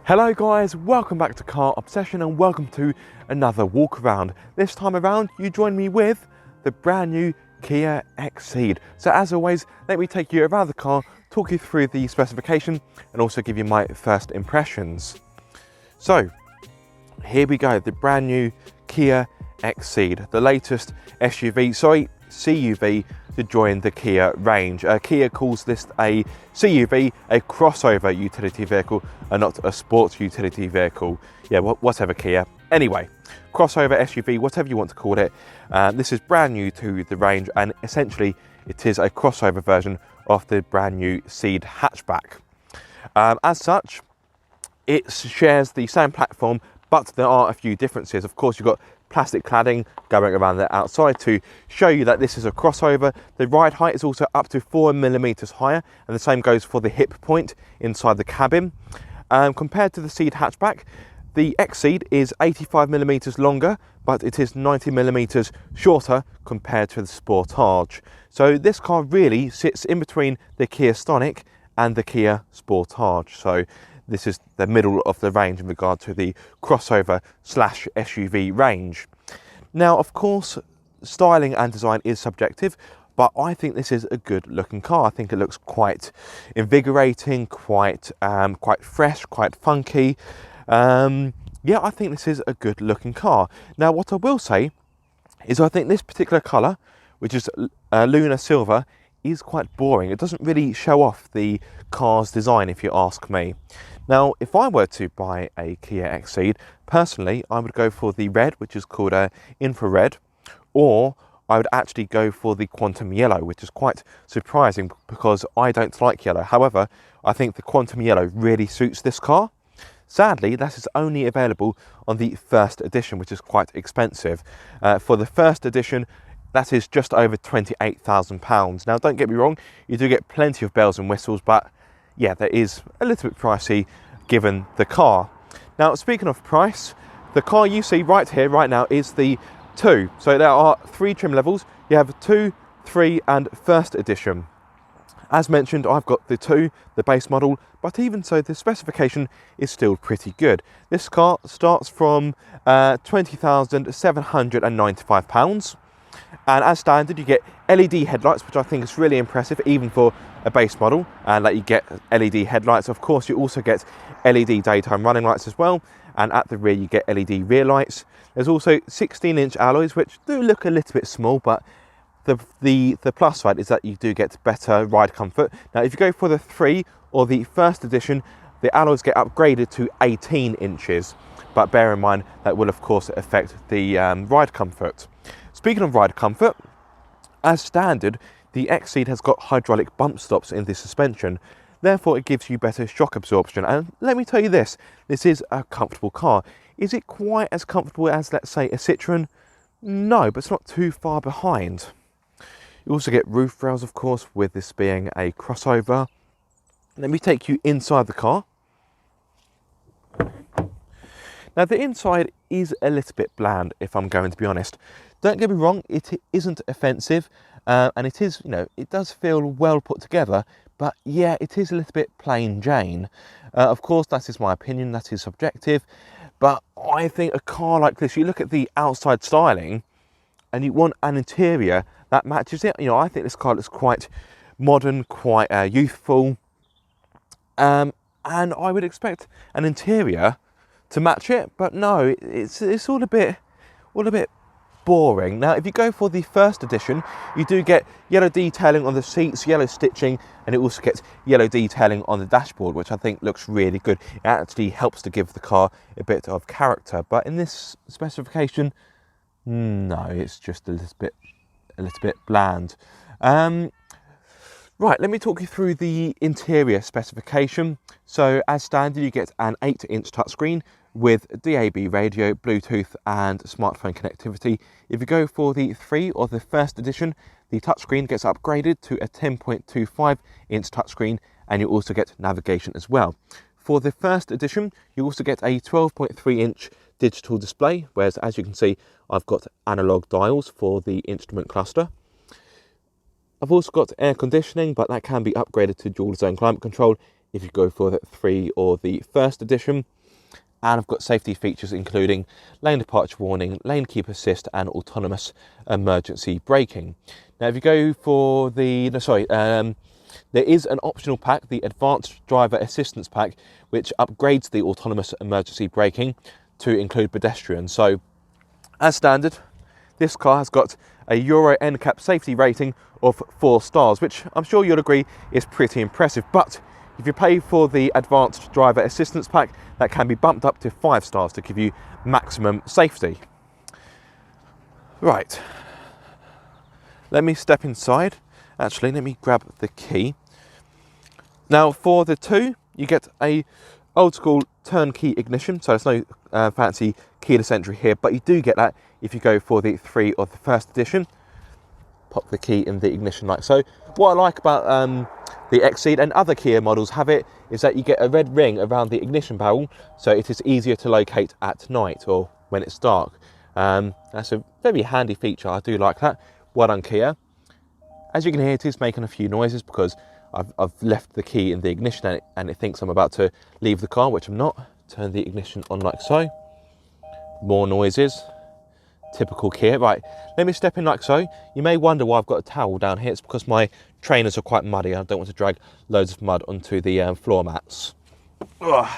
Hello guys, welcome back to Car Obsession and welcome to another walk around. This time around you join me with the brand new Kia Xceed. So as always, let me take you around the car, talk you through the specification and also give you my first impressions. So here we go, the brand new Kia Xceed, the latest CUV to join the Kia range. Kia calls this a CUV, a crossover utility vehicle, and not a sports utility vehicle. Yeah, whatever Kia. Anyway, crossover SUV, whatever you want to call it. This is brand new to the range, and essentially it is a crossover version of the brand new Ceed hatchback. As such, it shares the same platform, but there are a few differences. Of course, you've got plastic cladding going around the outside to show you that this is a crossover. The ride height is also up to 4mm higher, and the same goes for the hip point inside the cabin. Compared to the Ceed hatchback, the Xceed is 85mm longer, but it is 90mm shorter compared to the Sportage. So this car really sits in between the Kia Stonic and the Kia Sportage. So this is the middle of the range in regard to the crossover slash SUV range. Now, of course, styling and design is subjective, but I think this is a good looking car. I think it looks quite invigorating, quite fresh, quite funky. Yeah, I think this is a good looking car. Now, what I will say is I think this particular colour, which is Lunar Silver, is quite boring. It doesn't really show off the car's design, if you ask me. Now, if I were to buy a Kia Xceed, personally, I would go for the red, which is called infrared, or I would actually go for the quantum yellow, which is quite surprising because I don't like yellow. However, I think the quantum yellow really suits this car. Sadly, that is only available on the first edition, which is quite expensive. For the first edition, that is just over £28,000. Now, don't get me wrong, you do get plenty of bells and whistles, but yeah, that is a little bit pricey given the car. Now, speaking of price, the car you see right here, right now, is the 2. So there are 3 trim levels. You have 2, 3 and first edition. As mentioned, I've got the 2, the base model, but even so, the specification is still pretty good. This car starts from £20,795. And as standard, you get LED headlights, which I think is really impressive, even for a base model, and that you get LED headlights. Of course, you also get LED daytime running lights as well, and at the rear you get LED rear lights. There's also 16-inch alloys, which do look a little bit small, but the plus side is that you do get better ride comfort. Now, if you go for the 3 or the first edition, the alloys get upgraded to 18 inches, but bear in mind that will of course affect the ride comfort. Speaking of ride comfort, as standard, the Xceed has got hydraulic bump stops in the suspension. Therefore, it gives you better shock absorption. And let me tell you this is a comfortable car. Is it quite as comfortable as, let's say, a Citroen? No, but it's not too far behind. You also get roof rails, of course, with this being a crossover. Let me take you inside the car. Now, the inside is a little bit bland, if I'm going to be honest. Don't get me wrong, it isn't offensive, and it is, it does feel well put together, but yeah, it is a little bit plain Jane. Of course, that is my opinion, that is subjective, but I think a car like this, you look at the outside styling, and you want an interior that matches it. I think this car looks quite modern, quite youthful, and I would expect an interior to match it, but no, it's all a bit boring. Now, if you go for the first edition, you do get yellow detailing on the seats, yellow stitching, and it also gets yellow detailing on the dashboard, which I think looks really good. It actually helps to give the car a bit of character, but in this specification, no, it's just a little bit bland. Right, let me talk you through the interior specification. So as standard, you get an 8-inch touchscreen with DAB radio, Bluetooth and smartphone connectivity. If you go for the 3 or the first edition, the touchscreen gets upgraded to a 10.25-inch touchscreen, and you also get navigation as well. For the first edition, you also get a 12.3-inch digital display, whereas as you can see, I've got analog dials for the instrument cluster. I've also got air conditioning, but that can be upgraded to dual zone climate control if you go for the 3 or the first edition. and I've got safety features including lane departure warning, lane keep assist, and autonomous emergency braking. Now, if you go for the, there is an optional pack, the Advanced Driver Assistance Pack, which upgrades the autonomous emergency braking to include pedestrian. So, as standard, this car has got a Euro NCAP safety rating of 4 stars, which I'm sure you'll agree is pretty impressive. But if you pay for the Advanced Driver Assistance Pack, that can be bumped up to 5 stars to give you maximum safety. Right, let me step inside. Actually, let me grab the key. Now, for the 2, you get a old school turnkey ignition, so there's no fancy keyless entry here, but you do get that if you go for the 3 or the first edition. Pop the key in the ignition like so. What I like about the Xceed, and other Kia models have it, is that you get a red ring around the ignition barrel, so it is easier to locate at night or when it's dark. That's a very handy feature. I do like that. Well done, Kia. As you can hear, it is making a few noises because I've left the key in the ignition and it thinks I'm about to leave the car, which I'm not. Turn the ignition on like so. More noises. Typical Kia. Right, let me step in like so. You may wonder why I've got a towel down here. It's because my trainers are quite muddy. I don't want to drag loads of mud onto the floor mats. Ugh.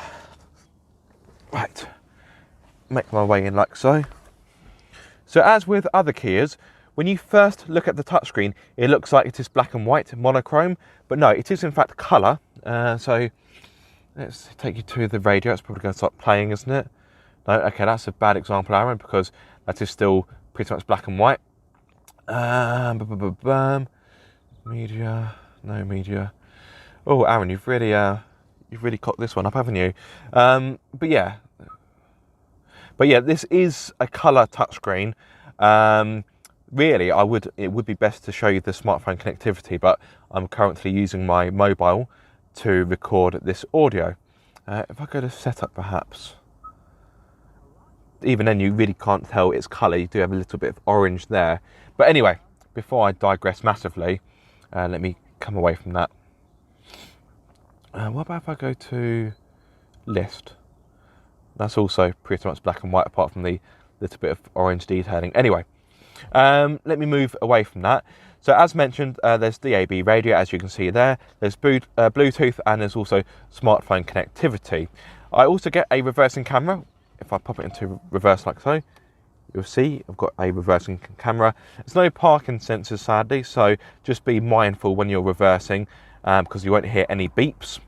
Right, make my way in like so. So as with other Kias, when you first look at the touchscreen, it looks like it is black and white, monochrome, but no, it is in fact colour. So let's take you to the radio. It's probably going to start playing, isn't it? No, okay, that's a bad example, Aaron, because that is still pretty much black and white. Media, no media. Oh, Aaron, you've really cocked this one up, haven't you? But yeah, this is a colour touchscreen. Really, it would be best to show you the smartphone connectivity, but I'm currently using my mobile to record this audio. If I go to setup, perhaps. Even then, you really can't tell its colour. You do have a little bit of orange there. But anyway, before I digress massively, let me come away from that. What about if I go to list? That's also pretty much black and white, apart from the little bit of orange detailing. Anyway, let me move away from that. So as mentioned, there's DAB radio, as you can see there. There's Bluetooth, and there's also smartphone connectivity. I also get a reversing camera. If I pop it into reverse like so, you'll see I've got a reversing camera. There's no parking sensors, sadly, so just be mindful when you're reversing, because you won't hear any beeps.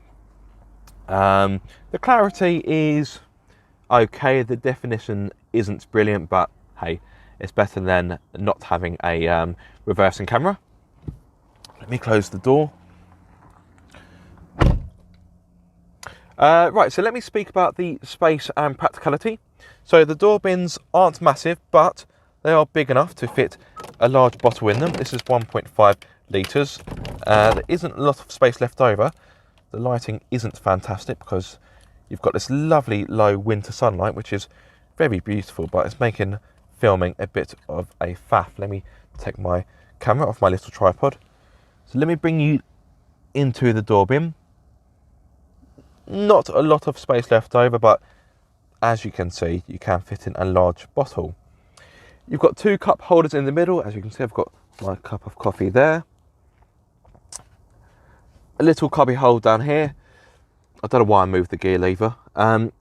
The clarity is okay. The definition isn't brilliant, but hey, it's better than not having a reversing camera. Let me close the door. Right, so let me speak about the space and practicality. So the door bins aren't massive, but they are big enough to fit a large bottle in them. This is 1.5 litres. There isn't a lot of space left over. The lighting isn't fantastic because you've got this lovely low winter sunlight, which is very beautiful, but it's making filming a bit of a faff. Let me take my camera off my little tripod. So let me bring you into the door bin. Not a lot of space left over, but as you can see, you can fit in a large bottle. You've got 2 cup holders in the middle. As you can see, I've got my cup of coffee there. A little cubby hole down here. I don't know why I moved the gear lever.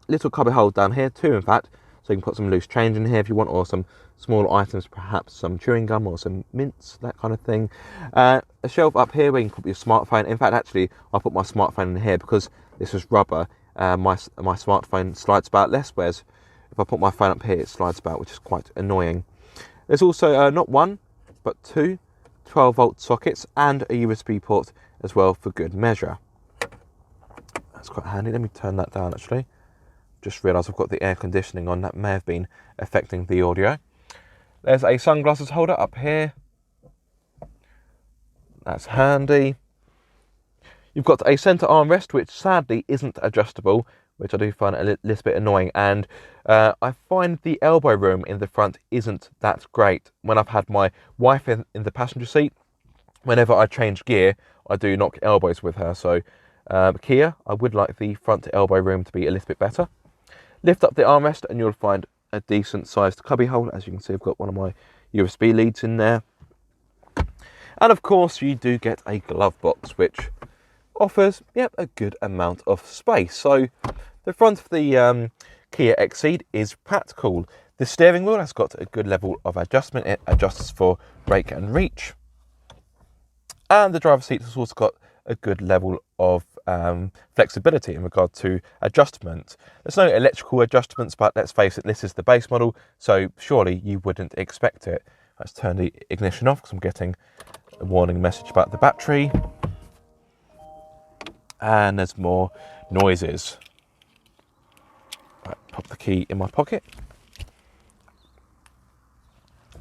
Little cubby hole down here, 2 in fact, so you can put some loose change in here if you want, or some small items, perhaps some chewing gum or some mints, that kind of thing. A shelf up here where you can put your smartphone. In fact, actually, I put my smartphone in here because this is rubber. My smartphone slides about less, whereas if I put my phone up here, it slides about, which is quite annoying. There's also not 1, but 2 12-volt sockets and a USB port as well for good measure. That's quite handy. Let me turn that down, actually. Just realised I've got the air conditioning on. That may have been affecting the audio. There's a sunglasses holder up here. That's handy. You've got a centre armrest, which sadly isn't adjustable, which I do find a little bit annoying. And I find the elbow room in the front isn't that great. When I've had my wife in the passenger seat, whenever I change gear, I do knock elbows with her. So Kia, I would like the front elbow room to be a little bit better. Lift up the armrest and you'll find a decent sized cubby hole. As you can see, I've got one of my USB leads in there. And of course you do get a glove box, which offers, yep, a good amount of space. So the front of the Kia Xceed is practical. The steering wheel has got a good level of adjustment. It adjusts for brake and reach. And the driver's seat has also got a good level of flexibility in regard to adjustment. There's no electrical adjustments, but let's face it, this is the base model, so surely you wouldn't expect it. Let's turn the ignition off because I'm getting a warning message about the battery. And there's more noises. Right, pop the key in my pocket.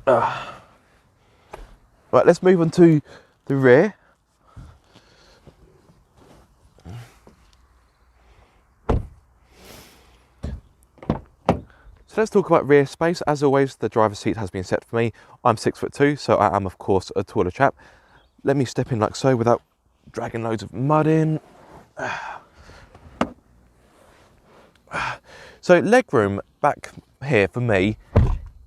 Right, let's move on to the rear. So let's talk about rear space. As always, the driver's seat has been set for me. I'm 6'2", so I am of course a taller chap. Let me step in like so without dragging loads of mud in. So legroom back here for me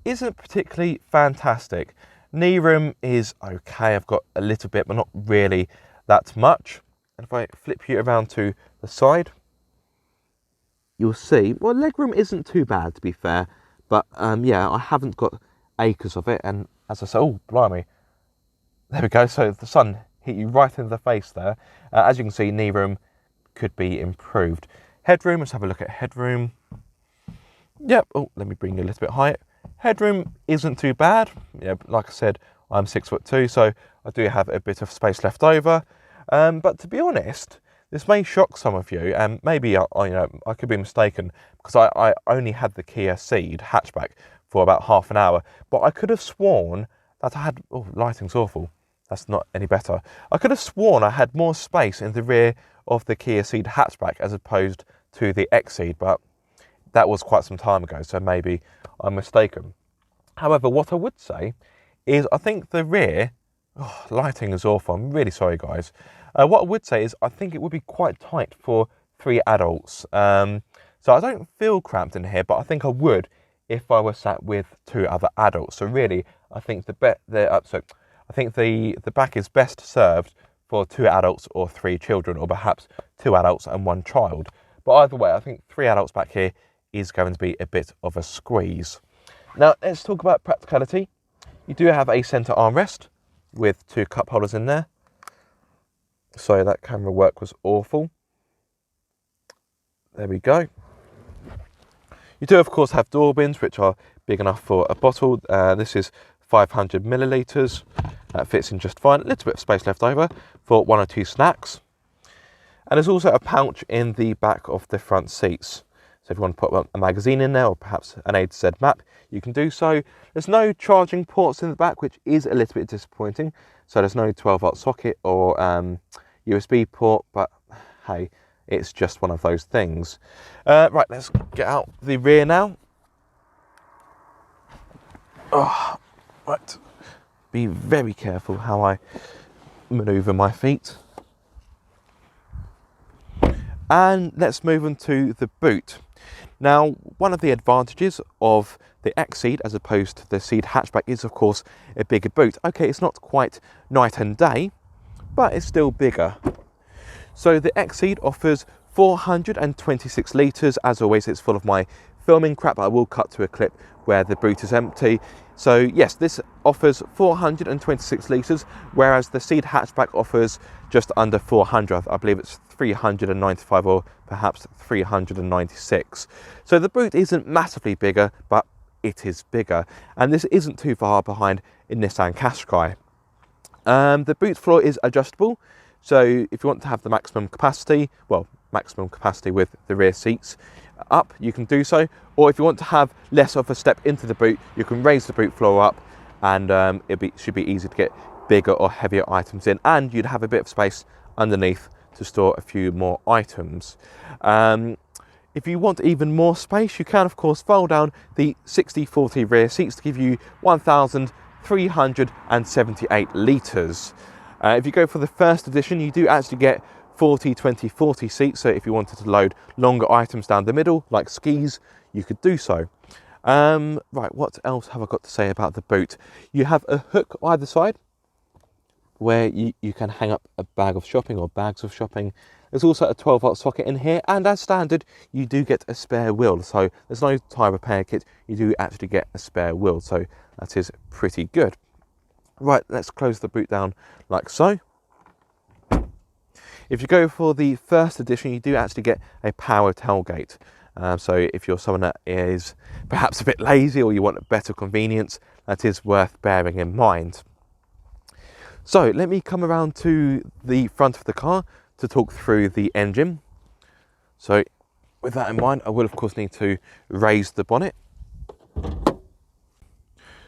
isn't particularly fantastic. Knee room is okay. I've got a little bit, but not really that much. And if I flip you around to the side, you'll see, well, legroom isn't too bad, to be fair, but yeah, I haven't got acres of it. And as I said, oh blimey, there we go. So the sun hit you right in the face there. As you can see, knee room could be improved. Headroom, let's have a look at headroom. Yep, oh, let me bring you a little bit higher. Headroom isn't too bad. Yeah, like I said, I'm 6'2", so I do have a bit of space left over. But to be honest, this may shock some of you, and maybe I could be mistaken, because I only had the Kia Xceed hatchback for about half an hour, but I could have sworn that I had, oh, lighting's awful. That's not any better. I could have sworn I had more space in the rear of the Kia Xceed hatchback as opposed to the Xceed, but that was quite some time ago, so maybe I'm mistaken. However, what I would say is I think the rear, oh, lighting is awful. I'm really sorry, guys. What I would say is I think it would be quite tight for 3 adults. So I don't feel cramped in here, but I think I would if I were sat with 2 other adults. So really, I think the back is best served for 2 adults or 3 children, or perhaps 2 adults and 1 child. But either way, I think 3 adults back here is going to be a bit of a squeeze. Now, let's talk about practicality. You do have a centre armrest with 2 cup holders in there. So that camera work was awful. There we go. You do, of course, have door bins, which are big enough for a bottle. This is 500 millilitres. That fits in just fine. A little bit of space left over for 1 or 2 snacks. And there's also a pouch in the back of the front seats. So if you want to put a magazine in there, or perhaps an A to Z map, you can do so. There's no charging ports in the back, which is a little bit disappointing. So there's no 12-volt socket or USB port, but hey, it's just one of those things. Right, let's get out the rear now. Oh, right. Be very careful how I manoeuvre my feet. And let's move on to the boot. Now, one of the advantages of the Xceed as opposed to the Xceed hatchback is, of course, a bigger boot. Okay, it's not quite night and day, but it's still bigger. So the Xceed offers 426 litres. As always, it's full of my filming crap. I will cut to a clip where the boot is empty. So yes, this offers 426 litres, whereas the Xceed hatchback offers just under 400. I believe it's 395 or perhaps 396. So the boot isn't massively bigger, but it is bigger. And this isn't too far behind in Nissan Qashqai. The boot floor is adjustable. So if you want to have the maximum capacity, well, maximum capacity with the rear seats up, you can do so. Or if you want to have less of a step into the boot, you can raise the boot floor up, and should be easy to get bigger or heavier items in, and you'd have a bit of space underneath to store a few more items. If you want even more space, you can of course fold down the 60/40 rear seats to give you 1,378 litres. If you go for the first edition, you do actually get 40, 20, 40 seats. So if you wanted to load longer items down the middle, like skis, you could do so. Right, what else have I got to say about the boot? You have a hook either side where you can hang up a bag of shopping or bags of shopping. There's also a 12-volt socket in here, and as standard, you do get a spare wheel. So there's no tyre repair kit, you do actually get a spare wheel, so that is pretty good. Right, let's close the boot down like so. If you go for the first edition, you do actually get a power tailgate. So if you're someone that is perhaps a bit lazy or you want a better convenience, that is worth bearing in mind. So let me come around to the front of the car to talk through the engine. So with that in mind, I will of course need to raise the bonnet.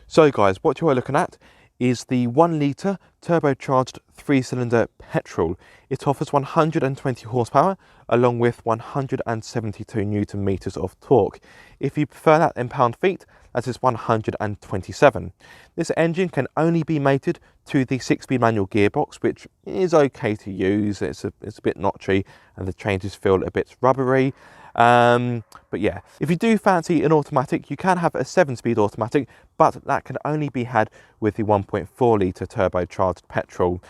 So guys, what you are looking at is the 1 litre turbocharged 3-cylinder petrol. It offers 120 horsepower along with 172 newton meters of torque. If you prefer that in pound-feet, that is 127. This engine can only be mated to the 6-speed manual gearbox, which is okay to use. It's a bit notchy and the changes feel a bit rubbery. But yeah, if you do fancy an automatic, you can have a 7-speed automatic, but that can only be had with the 1.4 litre turbocharged petrol,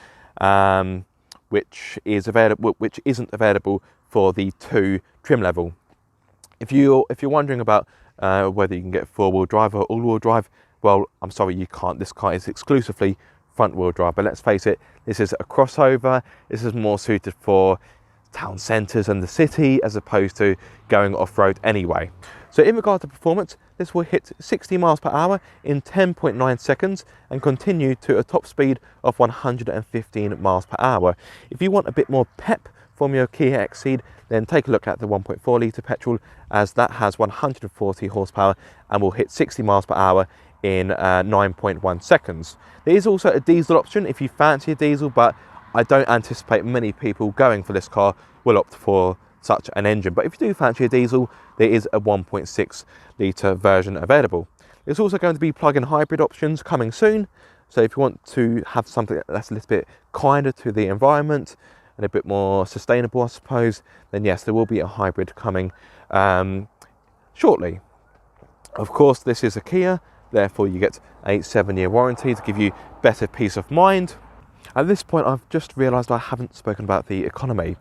which isn't available for the 2 trim level. If you're wondering about whether you can get 4-wheel drive or all-wheel drive, well, I'm sorry, you can't. This car is exclusively front-wheel drive, but let's face it, this is a crossover. This is more suited for town centres and the city as opposed to going off-road anyway. So in regard to performance, this will hit 60 miles per hour in 10.9 seconds and continue to a top speed of 115 miles per hour. If you want a bit more pep from your Kia Xceed, then take a look at the 1.4 litre petrol, as that has 140 horsepower and will hit 60 miles per hour in 9.1 seconds. There is also a diesel option if you fancy a diesel, but I don't anticipate many people going for this car will opt for such an engine. But if you do fancy a diesel, there is a 1.6 litre version available. There's also going to be plug-in hybrid options coming soon. So if you want to have something that's a little bit kinder to the environment and a bit more sustainable, I suppose, then yes, there will be a hybrid coming shortly. Of course, this is a Kia, therefore you get a 7-year warranty to give you better peace of mind. At this point, I've just realised I haven't spoken about the economy.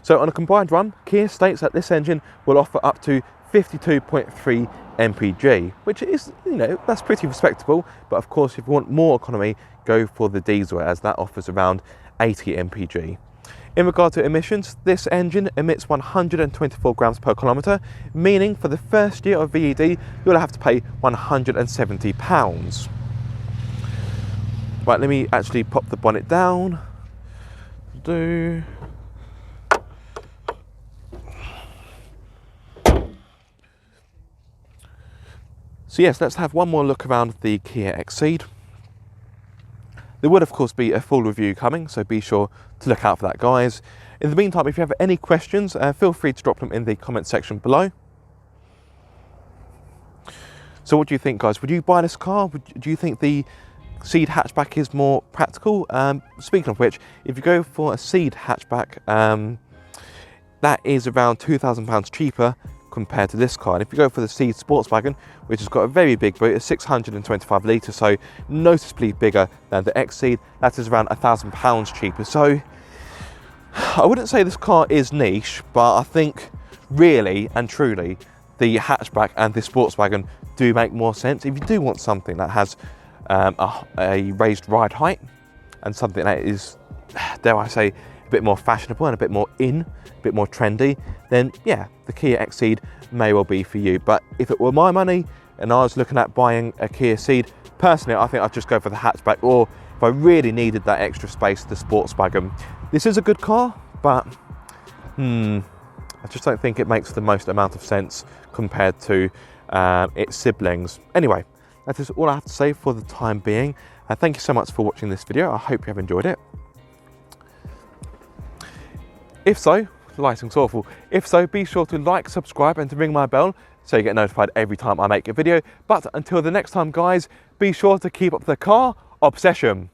So on a combined run, Kia states that this engine will offer up to 52.3 mpg, which is, that's pretty respectable. But of course, if you want more economy, go for the diesel, as that offers around 80 mpg. In regard to emissions, this engine emits 124 grams per kilometre, meaning for the first year of VED, you'll have to pay £170. Right, let me actually pop the bonnet down. So yes, let's have one more look around the Kia Xceed. There would of course be a full review coming, so be sure to look out for that, guys. In the meantime, if you have any questions, feel free to drop them in the comment section below. So what do you think, guys? Would you buy this car? Do you think the Ceed hatchback is more practical? Speaking of which, if you go for a Ceed hatchback, that is around £2,000 cheaper compared to this car. And if you go for the Ceed Sportswagen, which has got a very big boot, it's 625 litre, so noticeably bigger than the Xceed, that is around £1,000 cheaper. So I wouldn't say this car is niche, but I think really and truly the hatchback and the Sportswagen do make more sense. If you do want something that has a raised ride height and something that is, dare I say, a bit more fashionable and a bit more a bit more trendy, then yeah, the Kia Xceed may well be for you. But if it were my money and I was looking at buying a Kia Xceed, personally I think I'd just go for the hatchback, or if I really needed that extra space, the Sportswagen. This is a good car, but I just don't think it makes the most amount of sense compared to its siblings. Anyway, that is all I have to say for the time being. Thank you so much for watching this video. I hope you have enjoyed it. If so, the lighting's awful. If so, be sure to like, subscribe and to ring my bell so you get notified every time I make a video. But until the next time, guys, be sure to keep up the car obsession.